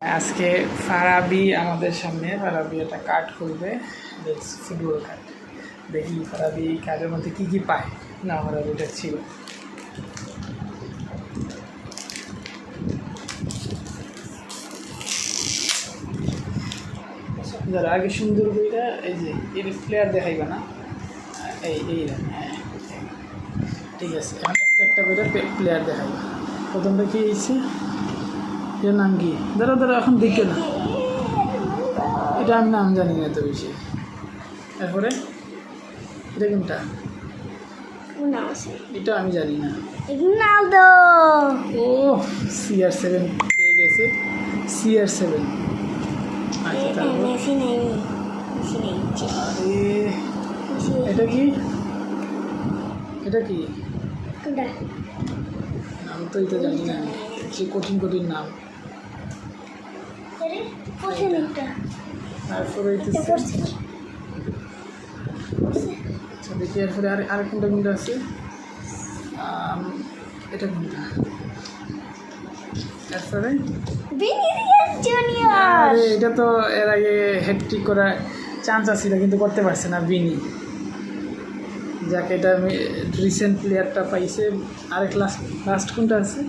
আজকে ফারাবি আমাদের সামনে ফারাবি একটা কার্ড খুলবে, ফুটবল কার্ড। দেখি ফারাবি কার্ডের মধ্যে কী কী পায়। না, ফারাবিটা ছিল যারা আগে সুন্দর বইটা, এই যে এর প্লেয়ার দেখাইবা না, এই হ্যাঁ ঠিক আছে। এখন একটা একটা করে প্লেয়ার দেখাইবা। প্রথমটা কি হয়েছে, এর নাম কি? ধরো এখন দেখে না, এটা আমি নাম জানি না এত বেশি। তারপরে এটা কোনটা? এটা আমি জানি না। রোনালদো। ও CR7 পেয়ে গেছে, CR7। আচ্ছা তারপর মেসি নেই, মেসি নেই। আরে এটা কি? এটা কি কোনটা? নাম তো এটা জানি না, যে কঠিন কঠিন নাম। আরে কোথায় একটা? তারপরে এটা পড়ছে। আচ্ছা দেখি এরপরে আর কোনটা কোনটা আছে। এটা কোনটা? তারপরে ভিনিসিয়াস জুনিয়র। আরে এটা তো এর আগে হ্যাটট্রিক করার চান্স আছিল কিন্তু করতে পারছে না বিনি। যাকে এটা রিসেন্ট প্লেয়ারটা পাইছে। আরেক লাস্ট কোনটা আছে?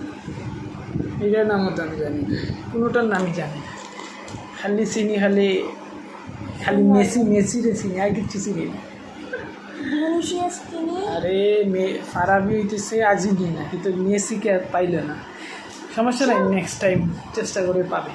এটার নামও তো আমি জানি না, কোনোটার নামই জানি না। খালি চিনি খালি মেসিরে চিনি, আর কিচ্ছু চিনি না। ভিনিসিয়াস কিনে আরে ফারাবি হইতেছে আর্জেন্টিনা, কিন্তু মেসিকে আর পাইলে না। সমস্যা নাই, নেক্সট টাইম চেষ্টা করে পাবে।